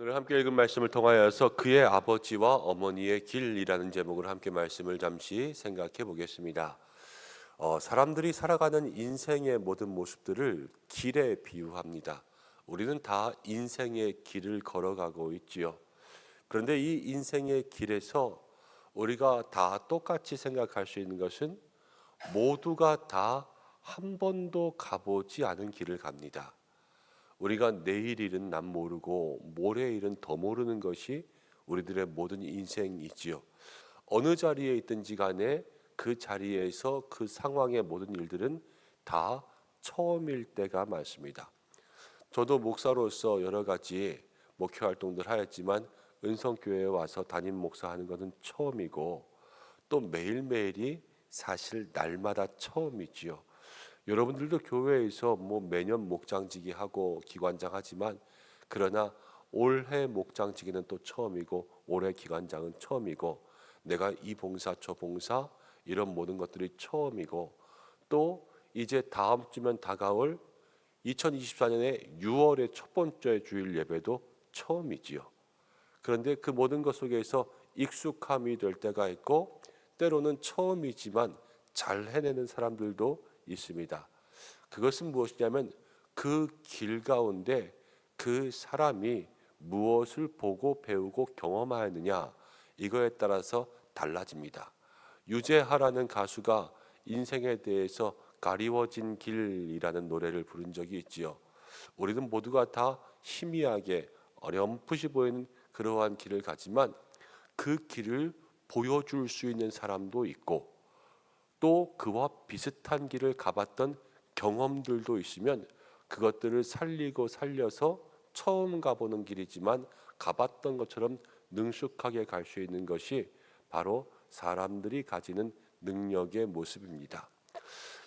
오늘 함께 읽은 말씀을 통하여서 그의 아버지와 어머니의 길이라는 제목으로 함께 말씀을 잠시 생각해 보겠습니다. 사람들이 살아가는 인생의 모든 모습들을 길에 비유합니다. 우리는 다 인생의 길을 걸어가고 있지요. 그런데 이 인생의 길에서 우리가 다 똑같이 생각할 수 있는 것은 모두가 다 한 번도 가보지 않은 길을 갑니다. 우리가 내일 일은 남 모르고 모레 일은 더 모르는 것이 우리들의 모든 인생이지요. 어느 자리에 있든지 간에 그 자리에서 그 상황의 모든 일들은 다 처음일 때가 많습니다. 저도 목사로서 여러 가지 목회 활동들 하였지만 은성교회에 와서 담임 목사하는 것은 처음이고 또 매일매일이 사실 날마다 처음이지요. 여러분들도 교회에서 뭐 매년 목장지기 하고 기관장 하지만 그러나 올해 목장지기는 또 처음이고 올해 기관장은 처음이고 내가 이 봉사 저 봉사 이런 모든 것들이 처음이고 또 이제 다음 주면 다가올 2024년의 6월의 첫 번째 주일 예배도 처음이지요. 그런데 그 모든 것 속에서 익숙함이 될 때가 있고 때로는 처음이지만 잘 해내는 사람들도 있습니다. 그것은 무엇이냐면 그 길 가운데 그 사람이 무엇을 보고 배우고 경험하였느냐 이거에 따라서 달라집니다. 유재하라는 가수가 인생에 대해서 가리워진 길이라는 노래를 부른 적이 있지요. 우리는 모두가 다 희미하게 어렴풋이 보이는 그러한 길을 가지만 그 길을 보여줄 수 있는 사람도 있고 또 그와 비슷한 길을 가봤던 경험들도 있으면 그것들을 살리고 살려서 처음 가보는 길이지만 가봤던 것처럼 능숙하게 갈 수 있는 것이 바로 사람들이 가지는 능력의 모습입니다.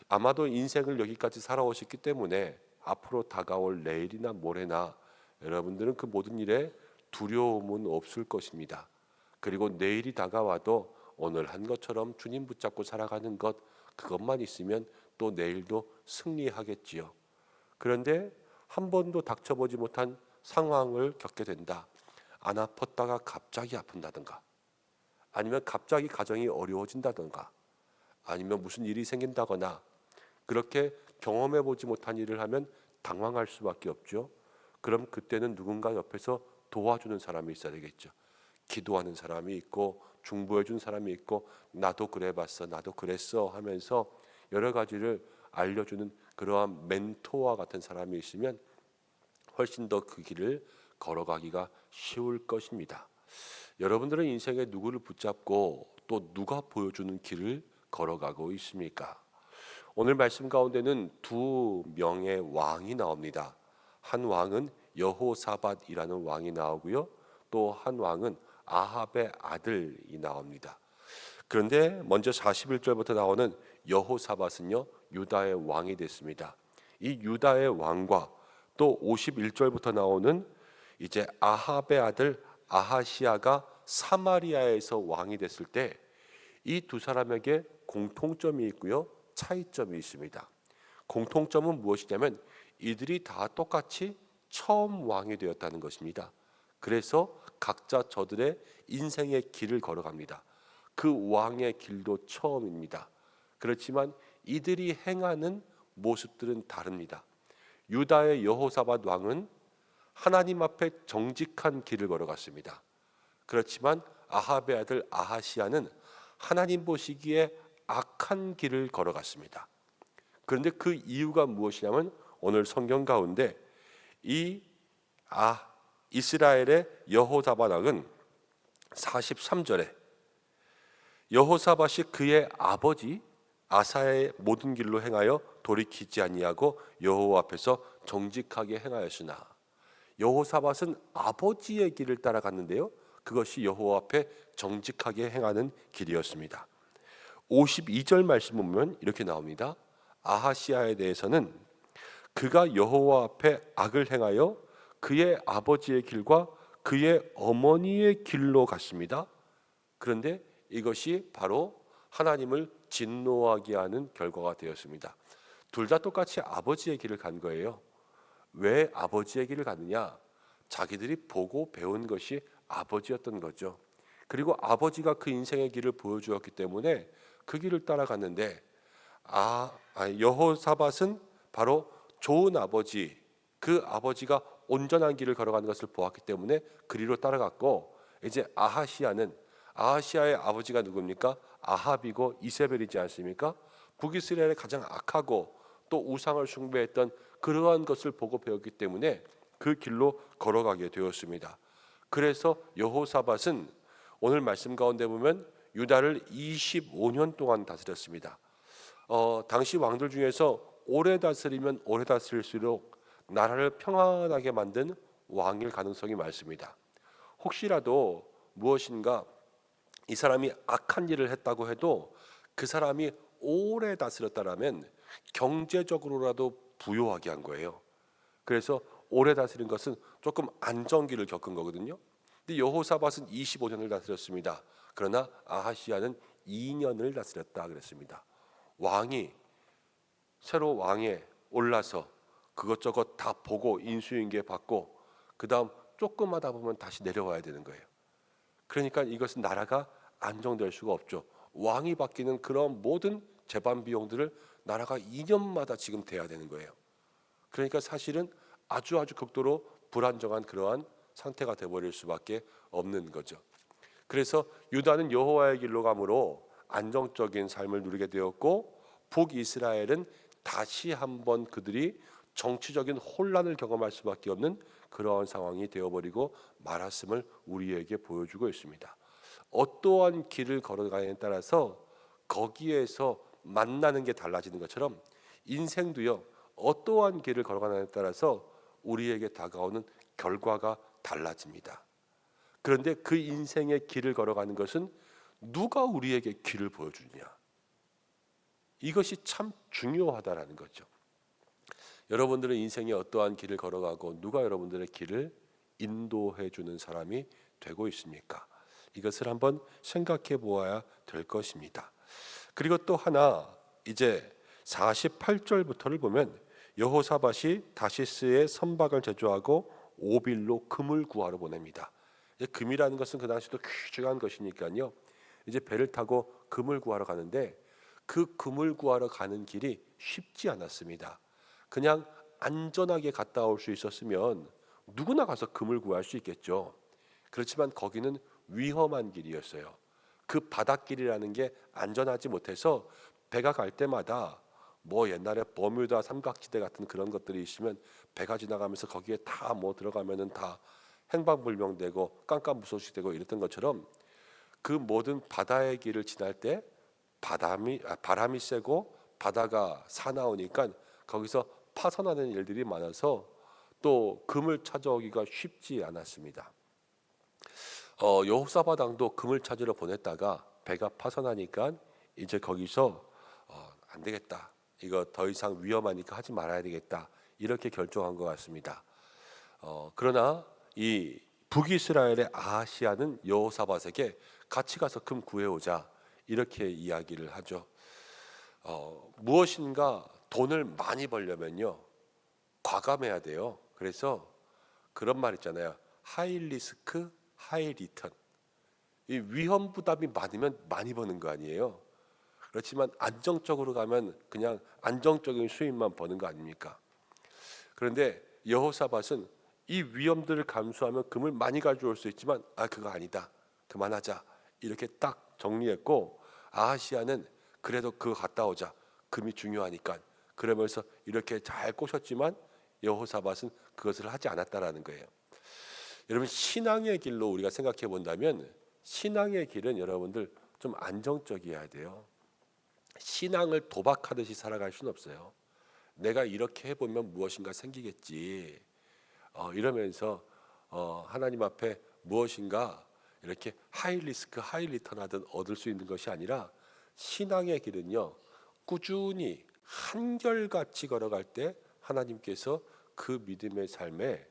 아마도 인생을 여기까지 살아오셨기 때문에 앞으로 다가올 내일이나 모레나 여러분들은 그 모든 일에 두려움은 없을 것입니다. 그리고 내일이 다가와도 오늘 한 것처럼 주님 붙잡고 살아가는 것 그것만 있으면 또 내일도 승리하겠지요. 그런데 한 번도 닥쳐보지 못한 상황을 겪게 된다. 안 아팠다가 갑자기 아픈다든가 아니면 갑자기 가정이 어려워진다든가 아니면 무슨 일이 생긴다거나 그렇게 경험해보지 못한 일을 하면 당황할 수밖에 없죠. 그럼 그때는 누군가 옆에서 도와주는 사람이 있어야 되겠죠. 기도하는 사람이 있고 중보해 준 사람이 있고 나도 그래봤어 나도 그랬어 하면서 여러 가지를 알려주는 그러한 멘토와 같은 사람이 있으면 훨씬 더 그 길을 걸어가기가 쉬울 것입니다. 여러분들은 인생에 누구를 붙잡고 또 누가 보여주는 길을 걸어가고 있습니까? 오늘 말씀 가운데는 두 명의 왕이 나옵니다. 한 왕은 여호사밧이라는 왕이 나오고요. 또 한 왕은 아합의 아들이 나옵니다. 그런데 먼저 41절부터 나오는 여호사밧은요 유다의 왕이 됐습니다. 이 유다의 왕과 또 51절부터 나오는 이제 아합의 아들 아하시야가 사마리아에서 왕이 됐을 때 이 두 사람에게 공통점이 있고요 차이점이 있습니다. 공통점은 무엇이냐면 이들이 다 똑같이 처음 왕이 되었다는 것입니다. 그래서 각자 저들의 인생의 길을 걸어갑니다. 그 왕의 길도 처음입니다. 그렇지만 이들이 행하는 모습들은 다릅니다. 유다의 여호사밧 왕은 하나님 앞에 정직한 길을 걸어갔습니다. 그렇지만 아합의 아들 아하시야는 하나님 보시기에 악한 길을 걸어갔습니다. 그런데 그 이유가 무엇이냐면 오늘 성경 가운데 이 이스라엘의 여호사밧 왕은 43절에 여호사밧이 그의 아버지 아사의 모든 길로 행하여 돌이키지 아니하고 여호와 앞에서 정직하게 행하였으나 여호사밧은 아버지의 길을 따라갔는데요. 그것이 여호와 앞에 정직하게 행하는 길이었습니다. 52절 말씀 보면 이렇게 나옵니다. 아하시야에 대해서는 그가 여호와 앞에 악을 행하여 그의 아버지의 길과 그의 어머니의 길로 갔습니다. 그런데 이것이 바로 하나님을 진노하게 하는 결과가 되었습니다. 둘 다 똑같이 아버지의 길을 간 거예요. 왜 아버지의 길을 갔느냐? 자기들이 보고 배운 것이 아버지였던 거죠. 그리고 아버지가 그 인생의 길을 보여주었기 때문에 그 길을 따라갔는데 여호사밧은 바로 좋은 아버지, 그 아버지가 온전한 길을 걸어가는 것을 보았기 때문에 그리로 따라갔고, 이제 아하시아의 아버지가 누굽니까? 아합이고 이세벨이지 않습니까? 북이스라엘의 가장 악하고 또 우상을 숭배했던 그러한 것을 보고 배웠기 때문에 그 길로 걸어가게 되었습니다. 그래서 여호사밧은 오늘 말씀 가운데 보면 유다를 25년 동안 다스렸습니다. 당시 왕들 중에서 오래 다스리면 오래 다스릴수록 나라를 평안하게 만든 왕일 가능성이 많습니다. 혹시라도 무엇인가 이 사람이 악한 일을 했다고 해도 그 사람이 오래 다스렸다라면 경제적으로라도 부유하게 한 거예요. 그래서 오래 다스린 것은 조금 안정기를 겪은 거거든요. 근데 여호사밧은 25년을 다스렸습니다. 그러나 아하시아는 2년을 다스렸다 그랬습니다. 새로 왕에 올라서 그것저것 다 보고 인수인계 받고 그 다음 조금 하다 보면 다시 내려와야 되는 거예요. 그러니까 이것은 나라가 안정될 수가 없죠. 왕이 바뀌는 그런 모든 재반 비용들을 나라가 2년마다 지금 대야 되는 거예요. 그러니까 사실은 아주 극도로 불안정한 그러한 상태가 되어버릴 수밖에 없는 거죠. 그래서 유다는 여호와의 길로 감으로 안정적인 삶을 누리게 되었고, 북이스라엘은 다시 한번 그들이 정치적인 혼란을 경험할 수밖에 없는 그러한 상황이 되어버리고 말았음을 우리에게 보여주고 있습니다. 어떠한 길을 걸어가냐에 따라서 거기에서 만나는 게 달라지는 것처럼 인생도요, 어떠한 길을 걸어가냐에 따라서 우리에게 다가오는 결과가 달라집니다. 그런데 그 인생의 길을 걸어가는 것은 누가 우리에게 길을 보여주느냐, 이것이 참 중요하다라는 거죠. 여러분들은 인생에 어떠한 길을 걸어가고 누가 여러분들의 길을 인도해 주는 사람이 되고 있습니까? 이것을 한번 생각해 보아야 될 것입니다. 그리고 또 하나, 이제 48절부터를 보면 여호사밧이 다시스에 선박을 제조하고 오빌로 금을 구하러 보냅니다. 금이라는 것은 그 당시도 귀중한 것이니까요. 이제 배를 타고 금을 구하러 가는데 그 금을 구하러 가는 길이 쉽지 않았습니다. 그냥 안전하게 갔다 올 수 있었으면 누구나 가서 금을 구할 수 있겠죠. 그렇지만 거기는 위험한 길이었어요. 그 바닷길이라는 게 안전하지 못해서 배가 갈 때마다 옛날에 버뮤다 삼각지대 같은 그런 것들이 있으면 배가 지나가면서 거기에 다 들어가면은 다 행방불명되고 깜깜무소식되고 이랬던 것처럼 그 모든 바다의 길을 지날 때 바람이 세고 바다가 사나우니까 거기서 파손하는 일들이 많아서 또 금을 찾아오기가 쉽지 않았습니다. 여호사밧 왕도 금을 찾으러 보냈다가 배가 파손하니까 이제 거기서 안 되겠다, 이거 더 이상 위험하니까 하지 말아야 되겠다, 이렇게 결정한 것 같습니다. 그러나 이 북이스라엘의 아하시아는 여호사밧에게 같이 가서 금 구해오자, 이렇게 이야기를 하죠. 무엇인가 돈을 많이 벌려면요, 과감해야 돼요. 그래서 그런 말 있잖아요. 하이 리스크 하이 리턴. 이 위험 부담이 많으면 많이 버는 거 아니에요. 그렇지만 안정적으로 가면 그냥 안정적인 수입만 버는 거 아닙니까? 그런데 여호사밧은 이 위험들을 감수하면 금을 많이 가져올 수 있지만 그거 아니다, 그만하자, 이렇게 딱 정리했고, 아하시아는 그래도 그거 갔다 오자, 금이 중요하니까, 그러면서 이렇게 잘 꼬셨지만 여호사밧은 그것을 하지 않았다라는 거예요. 여러분, 신앙의 길로 우리가 생각해 본다면 신앙의 길은 여러분들 좀 안정적이어야 돼요. 신앙을 도박하듯이 살아갈 수는 없어요. 내가 이렇게 해보면 무엇인가 생기겠지, 이러면서 하나님 앞에 무엇인가 이렇게 하이 리스크 하이 리턴 하듯 얻을 수 있는 것이 아니라, 신앙의 길은요, 꾸준히 한결같이 걸어갈 때 하나님께서 그 믿음의 삶에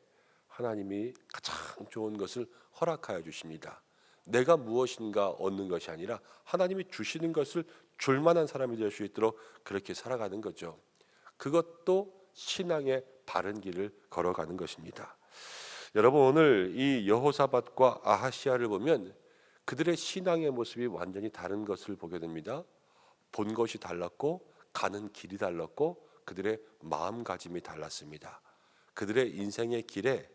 하나님이 가장 좋은 것을 허락하여 주십니다. 내가 무엇인가 얻는 것이 아니라 하나님이 주시는 것을 줄 만한 사람이 될 수 있도록 그렇게 살아가는 거죠. 그것도 신앙의 바른 길을 걸어가는 것입니다. 여러분 오늘 이 여호사밧과 아하시야를 보면 그들의 신앙의 모습이 완전히 다른 것을 보게 됩니다. 본 것이 달랐고 가는 길이 달랐고 그들의 마음가짐이 달랐습니다. 그들의 인생의 길에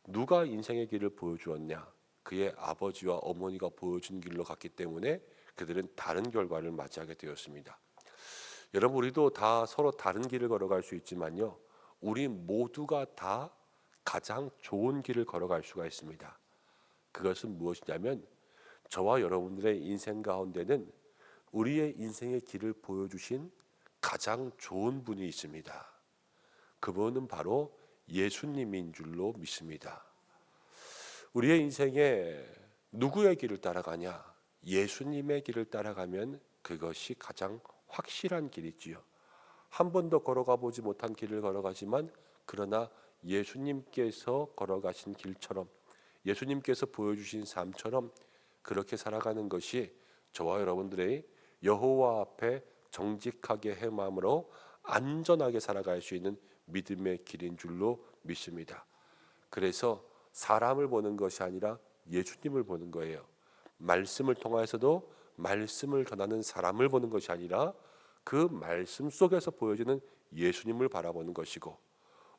누가 인생의 길을 보여주었냐? 그의 아버지와 어머니가 보여준 길로 갔기 때문에 그들은 다른 결과를 맞이하게 되었습니다. 여러분 우리도 다 서로 다른 길을 걸어갈 수 있지만요. 우리 모두가 다 가장 좋은 길을 걸어갈 수가 있습니다. 그것은 무엇이냐면 저와 여러분들의 인생 가운데는 우리의 인생의 길을 보여주신 가장 좋은 분이 있습니다. 그분은 바로 예수님인 줄로 믿습니다. 우리의 인생에 누구의 길을 따라가냐? 예수님의 길을 따라가면 그것이 가장 확실한 길이지요. 한 번도 걸어가 보지 못한 길을 걸어가지만 그러나 예수님께서 걸어가신 길처럼 예수님께서 보여주신 삶처럼 그렇게 살아가는 것이 저와 여러분들의 여호와 앞에 정직하게 행함으로 안전하게 살아갈 수 있는 믿음의 길인 줄로 믿습니다. 그래서 사람을 보는 것이 아니라 예수님을 보는 거예요. 말씀을 통해서도 말씀을 전하는 사람을 보는 것이 아니라 그 말씀 속에서 보여지는 예수님을 바라보는 것이고,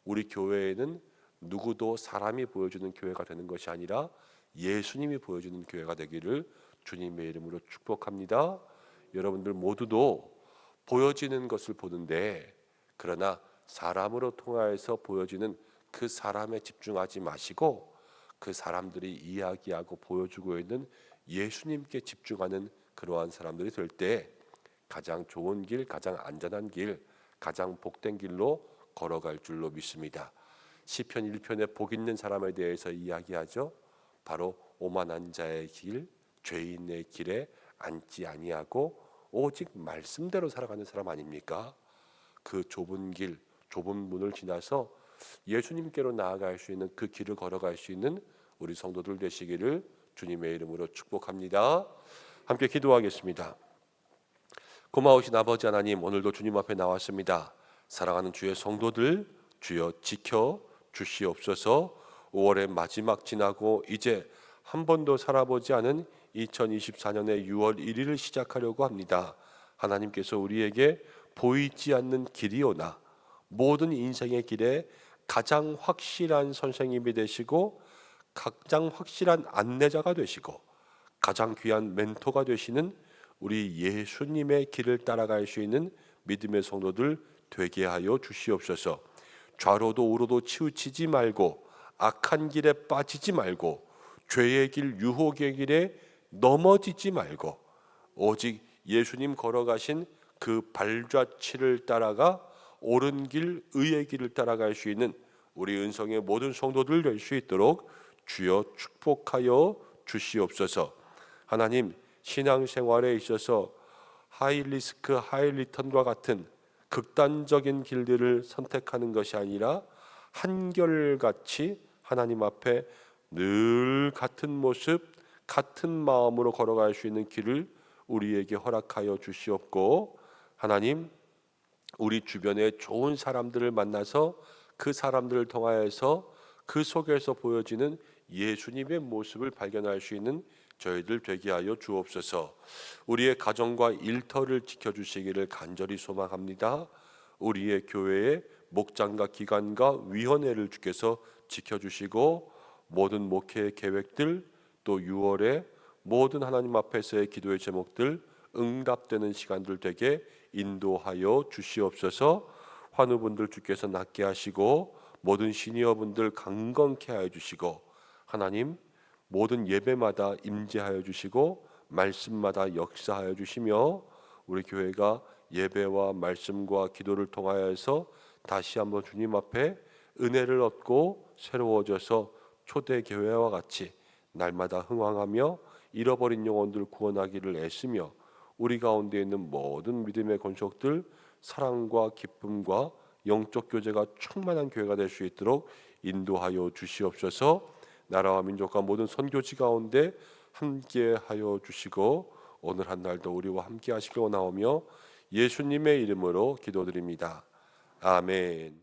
우리 교회에는 누구도 사람이 보여주는 교회가 되는 것이 아니라 예수님이 보여주는 교회가 되기를 주님의 이름으로 축복합니다. 여러분들 모두도 보여지는 것을 보는데 그러나 사람으로 통하여서 보여지는 그 사람에 집중하지 마시고 그 사람들이 이야기하고 보여주고 있는 예수님께 집중하는 그러한 사람들이 될 때 가장 좋은 길, 가장 안전한 길, 가장 복된 길로 걸어갈 줄로 믿습니다. 시편 1편에 복 있는 사람에 대해서 이야기하죠. 바로 오만한 자의 길, 죄인의 길에 앉지 아니하고 오직 말씀대로 살아가는 사람 아닙니까? 그 좁은 길, 좁은 문을 지나서 예수님께로 나아갈 수 있는 그 길을 걸어갈 수 있는 우리 성도들 되시기를 주님의 이름으로 축복합니다. 함께 기도하겠습니다. 고마우신 아버지 하나님, 오늘도 주님 앞에 나왔습니다. 사랑하는 주의 성도들 주여 지켜 주시옵소서. 5월의 마지막 지나고 이제 한 번도 살아보지 않은 2024년의 6월 1일을 시작하려고 합니다. 하나님께서 우리에게 보이지 않는 길이오나 모든 인생의 길에 가장 확실한 선생님이 되시고 가장 확실한 안내자가 되시고 가장 귀한 멘토가 되시는 우리 예수님의 길을 따라갈 수 있는 믿음의 성도들 되게 하여 주시옵소서. 좌로도 우로도 치우치지 말고 악한 길에 빠지지 말고 죄의 길, 유혹의 길에 넘어지지 말고 오직 예수님 걸어가신 그 발자취를 따라가 옳은 길, 의의 길을 따라갈 수 있는 우리 은성의 모든 성도들 될 수 있도록 주여 축복하여 주시옵소서. 하나님, 신앙생활에 있어서 하이리스크 하이리턴과 같은 극단적인 길들을 선택하는 것이 아니라 한결같이 하나님 앞에 늘 같은 모습, 같은 마음으로 걸어갈 수 있는 길을 우리에게 허락하여 주시옵고, 하나님, 우리 주변에 좋은 사람들을 만나서 그 사람들을 통하여서 그 속에서 보여지는 예수님의 모습을 발견할 수 있는 저희들 되게 하여 주옵소서. 우리의 가정과 일터를 지켜주시기를 간절히 소망합니다. 우리의 교회의 목장과 기관과 위원회를 주께서 지켜주시고 모든 목회의 계획들 또 6월에 모든 하나님 앞에서의 기도의 제목들 응답되는 시간들 되게 인도하여 주시옵소서. 환우분들 주께서 낫게 하시고 모든 시니어분들 강건케 하여 주시고 하나님 모든 예배마다 임재하여 주시고 말씀마다 역사하여 주시며 우리 교회가 예배와 말씀과 기도를 통하여서 다시 한번 주님 앞에 은혜를 얻고 새로워져서 초대교회와 같이 날마다 흥왕하며 잃어버린 영혼들 구원하기를 애쓰며 우리 가운데 있는 모든 믿음의 권속들 사랑과 기쁨과 영적 교제가 충만한 교회가 될 수 있도록 인도하여 주시옵소서. 나라와 민족과 모든 선교지 가운데 함께하여 주시고 오늘 한 날도 우리와 함께 하시기 원하오며 예수님의 이름으로 기도드립니다. 아멘.